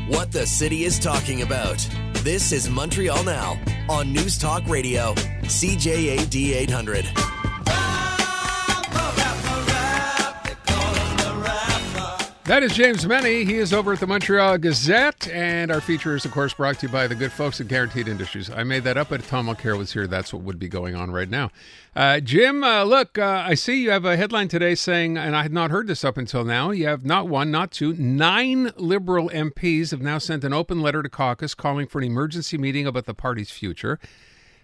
What the city is talking about. This is Montreal Now on News Talk Radio, CJAD 800. That is James MENNIE. He is over at the Montreal Gazette, and our feature is, of course, brought to you by the good folks at Guaranteed Industries. I made that up, but if Tom Mulcair was here, that's what would be going on right now. Jim, look, I see you have a headline today saying, and I had not heard this up until now, you have not one, not two, 9 Liberal MPs have now sent an open letter to caucus calling for an emergency meeting about the party's future.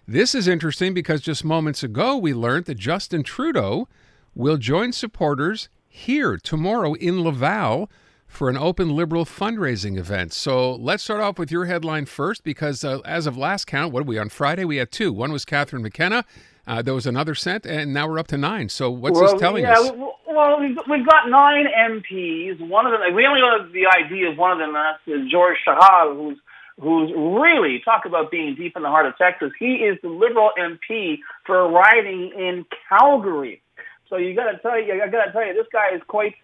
This is interesting because just moments ago we learned that Justin Trudeau will join supporters here tomorrow in Laval for an open Liberal fundraising event. So let's start off with your headline first, because as of last count, what are we, on Friday we had 2. One was Catherine McKenna. There was another sent, and now we're up to 9. So what's this telling us? Well, we've got 9 MPs. One of them, we only know the idea of one of them, that's George Chahal, who's really, talk about being deep in the heart of Texas. He is the Liberal MP for a riding in Calgary. So I got to tell you, this guy is quite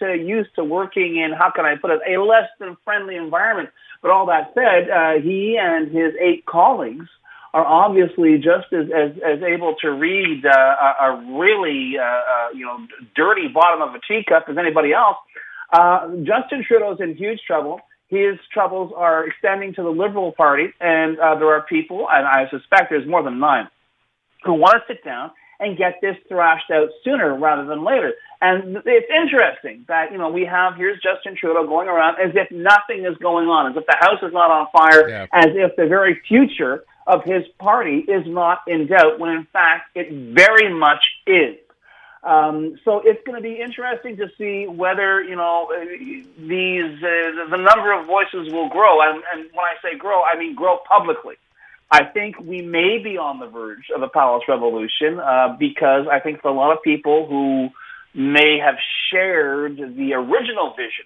used to working in, how can I put it, a less than friendly environment. But all that said, he and his 8 colleagues are obviously just as able to read a really dirty bottom of a teacup as anybody else. Justin Trudeau's in huge trouble. His troubles are extending to the Liberal Party, and there are people, and I suspect there's more than 9, who want to sit down and get this thrashed out sooner rather than later. And it's interesting that, here's Justin Trudeau going around as if nothing is going on, as if the house is not on fire, as if the very future of his party is not in doubt, when in fact it very much is. So it's going to be interesting to see whether, the number of voices will grow. And when I say grow, I mean grow publicly. I think we may be on the verge of a palace revolution because I think for a lot of people who may have shared the original vision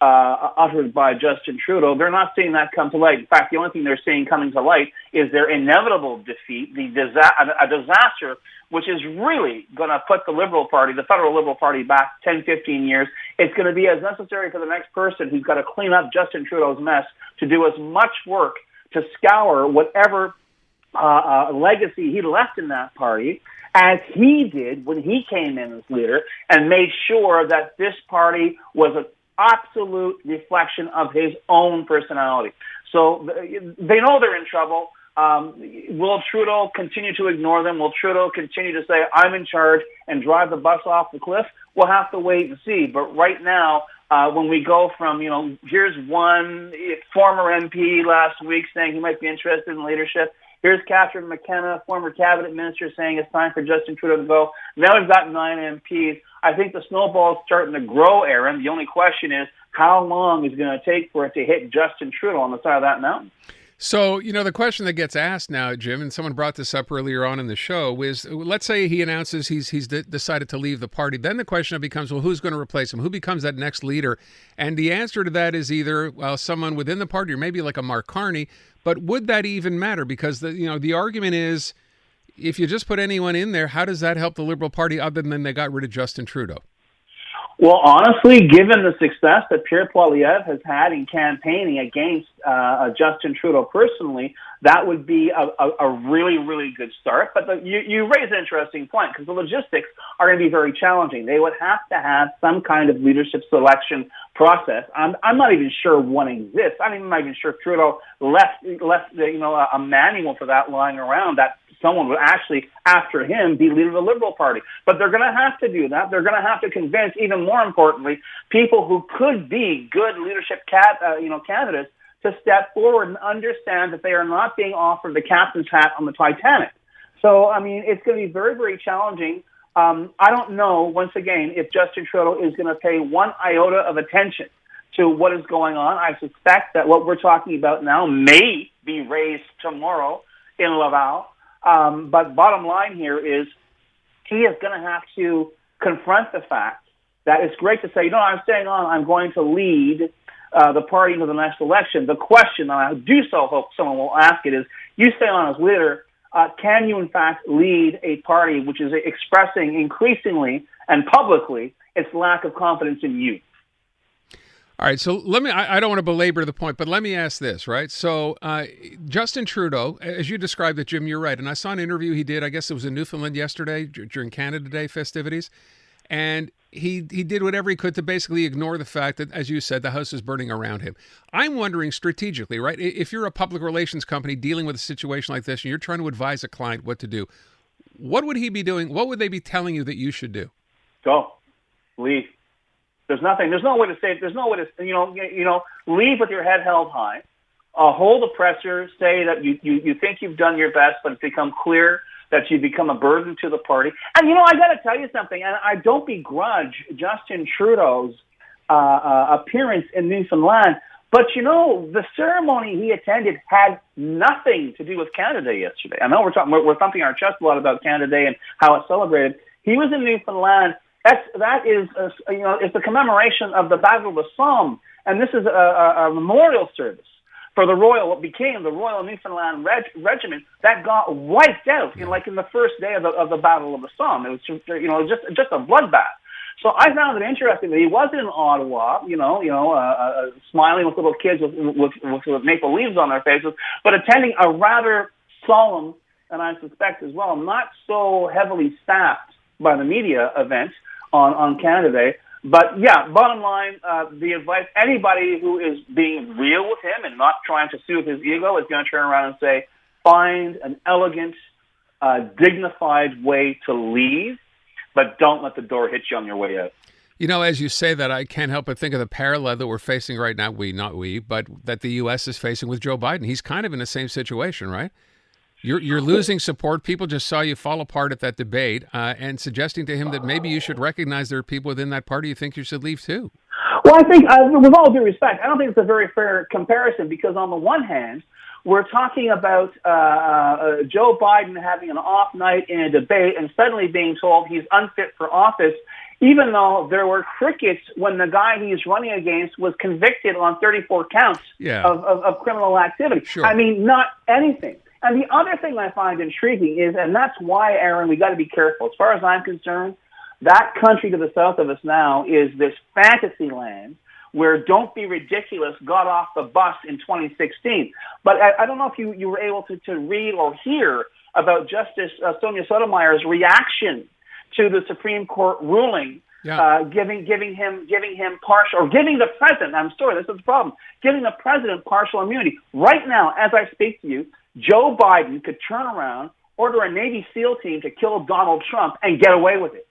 uttered by Justin Trudeau, they're not seeing that come to light. In fact, the only thing they're seeing coming to light is their inevitable defeat, a disaster which is really going to put the Liberal Party, the federal Liberal Party, back 10, 15 years. It's going to be as necessary for the next person who's got to clean up Justin Trudeau's mess to do as much work to scour whatever legacy he left in that party, as he did when he came in as leader, and made sure that this party was an absolute reflection of his own personality. So they know they're in trouble. Will Trudeau continue to ignore them? Will Trudeau continue to say, I'm in charge, and drive the bus off the cliff? We'll have to wait and see. But right now, when we go from, here's one former MP last week saying he might be interested in leadership. Here's Catherine McKenna, former cabinet minister, saying it's time for Justin Trudeau to go. Now we've got 9 MPs. I think the snowball's starting to grow, Aaron. The only question is, how long is it going to take for it to hit Justin Trudeau on the side of that mountain? So, the question that gets asked now, Jim, and someone brought this up earlier on in the show, is let's say he announces he's decided to leave the party. Then the question becomes, well, who's going to replace him? Who becomes that next leader? And the answer to that is either, someone within the party or maybe like a Mark Carney. But would that even matter? Because, the argument is, if you just put anyone in there, how does that help the Liberal Party other than they got rid of Justin Trudeau? Well, honestly, given the success that Pierre Poilievre has had in campaigning against Justin Trudeau personally, that would be a really, really good start. But you raise an interesting point, because the logistics are going to be very challenging. They would have to have some kind of leadership selection process. I'm not even sure one exists. I'm not even sure if Trudeau left a manual for that lying around, that someone would actually, after him, be leader of the Liberal Party. But they're going to have to do that. They're going to have to convince, even more importantly, people who could be good leadership candidates to step forward and understand that they are not being offered the captain's hat on the Titanic. So, it's going to be very, very challenging. I don't know, once again, if Justin Trudeau is going to pay one iota of attention to what is going on. I suspect that what we're talking about now may be raised tomorrow in Laval. But bottom line here is he is going to have to confront the fact that it's great to say, I'm staying on, I'm going to lead the party into the next election. The question, and I do so hope someone will ask it, is, you stay on as leader, can you in fact lead a party which is expressing increasingly and publicly its lack of confidence in you? All right, so I don't want to belabor the point, but let me ask this, right? So Justin Trudeau, as you described it, Jim, you're right. And I saw an interview he did, I guess it was in Newfoundland yesterday during Canada Day festivities. And he did whatever he could to basically ignore the fact that, as you said, the house is burning around him. I'm wondering strategically, right? If you're a public relations company dealing with a situation like this and you're trying to advise a client what to do, what would he be doing? What would they be telling you that you should do? Go. Leave. There's no way to say, leave with your head held high, hold the pressure, say that you think you've done your best, but it's become clear that you become a burden to the party. And, I got to tell you something, and I don't begrudge Justin Trudeau's appearance in Newfoundland, but, the ceremony he attended had nothing to do with Canada Day yesterday. I know we're thumping our chest a lot about Canada Day and how it's celebrated. He was in Newfoundland. That is, it's the commemoration of the Battle of the Somme, and this is a memorial service for what became the Royal Newfoundland Regiment that got wiped out in the first day of the Battle of the Somme. It was just a bloodbath. So I found it interesting that he wasn't in Ottawa, smiling with little kids with maple leaves on their faces, but attending a rather solemn, and I suspect as well, not so heavily staffed by the media event on Canada Day. But yeah, bottom line, the advice, anybody who is being real with him and not trying to soothe his ego is going to turn around and say, find an elegant, dignified way to leave, but don't let the door hit you on your way out. As you say that, I can't help but think of the parallel that we're facing right now, but that the U.S. is facing with Joe Biden. He's kind of in the same situation, right? You're losing support. People just saw you fall apart at that debate and suggesting to him that maybe you should recognize there are people within that party you think you should leave too. Well, I think, with all due respect, I don't think it's a very fair comparison because on the one hand, we're talking about Joe Biden having an off night in a debate and suddenly being told he's unfit for office, even though there were crickets when the guy he's running against was convicted on 34 counts of criminal activity. Sure. I mean, not anything. And the other thing I find intriguing is, and that's why, Aaron, we got to be careful. As far as I'm concerned, that country to the south of us now is this fantasy land where Don't Be Ridiculous got off the bus in 2016. But I don't know if you were able to read or hear about Justice Sonia Sotomayor's reaction to the Supreme Court ruling, giving him partial, or giving the president, this is the problem, giving the president partial immunity. Right now, as I speak to you, Joe Biden could turn around, order a Navy SEAL team to kill Donald Trump and get away with it.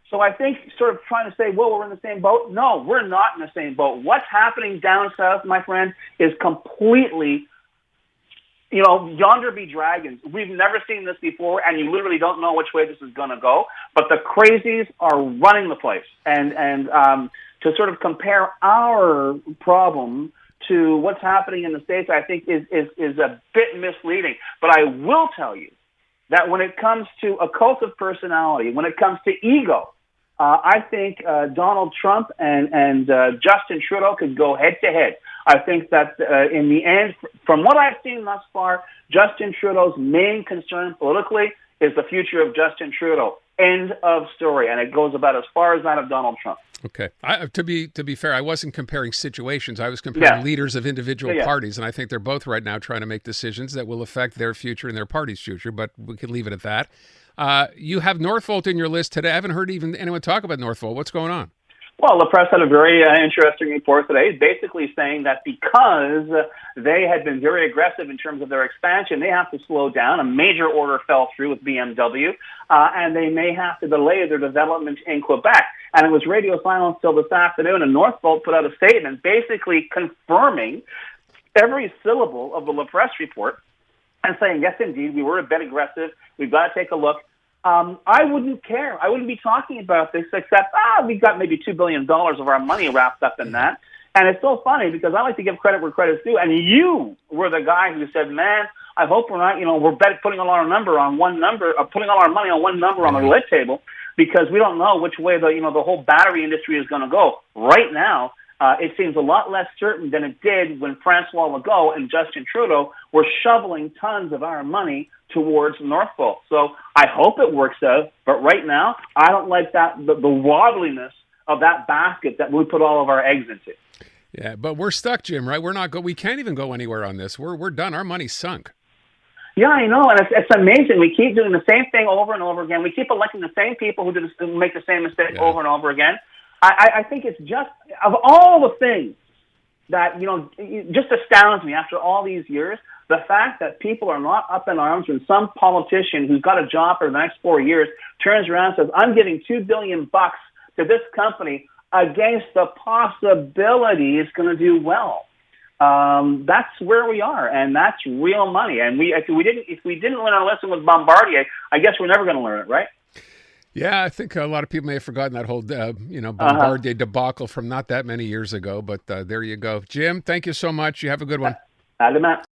So I think sort of trying to say, well, we're in the same boat. No, we're not in the same boat. What's happening down south, my friend, is completely, yonder be dragons. We've never seen this before, and you literally don't know which way this is going to go. But the crazies are running the place. And to sort of compare our problem to what's happening in the States, I think is a bit misleading. But I will tell you that when it comes to a cult of personality, when it comes to ego, I think Donald Trump and Justin Trudeau could go head to head. I think that in the end, from what I've seen thus far, Justin Trudeau's main concern politically is the future of Justin Trudeau. End of story. And it goes about as far as that of Donald Trump. Okay. To be fair, I wasn't comparing situations. I was comparing leaders of individual parties, and I think they're both right now trying to make decisions that will affect their future and their party's future, but we could leave it at that. You have Northvolt in your list today. I haven't heard even anyone talk about Northvolt. What's going on? Well, the press had a very interesting report today, basically saying that because they had been very aggressive in terms of their expansion, they have to slow down. A major order fell through with BMW, and they may have to delay their development in Quebec. And it was radio silence till this afternoon, and Northvolt put out a statement basically confirming every syllable of the La Presse report and saying, yes, indeed, we were a bit aggressive. We've got to take a look. I wouldn't care. I wouldn't be talking about this except, we've got maybe $2 billion of our money wrapped up in that. And it's so funny because I like to give credit where credit's due. And you were the guy who said, man, I hope we're not, we're putting all our number on one number, putting all our money on one number on the roulette table because we don't know which way the whole battery industry is going to go. Right now, it seems a lot less certain than it did when Francois Legault and Justin Trudeau were shoveling tons of our money towards Northvolt. So I hope it works out, but right now, I don't like the wobbliness of that basket that we put all of our eggs into. Yeah, but we're stuck, Jim, right? We can't even go anywhere on this. We're done. Our money's sunk. Yeah, I know, and it's amazing. We keep doing the same thing over and over again. We keep electing the same people who make the same mistake over and over again. I think it's just, of all the things that, just astounds me after all these years, the fact that people are not up in arms when some politician who's got a job for the next 4 years turns around and says, I'm giving $2 billion to this company against the possibility it's going to do well. That's where we are, and that's real money. And if we didn't learn our lesson with Bombardier, I guess we're never going to learn it, right? Yeah, I think a lot of people may have forgotten that whole, Bombardier debacle from not that many years ago. But there you go, Jim. Thank you so much. You have a good one. Adamant.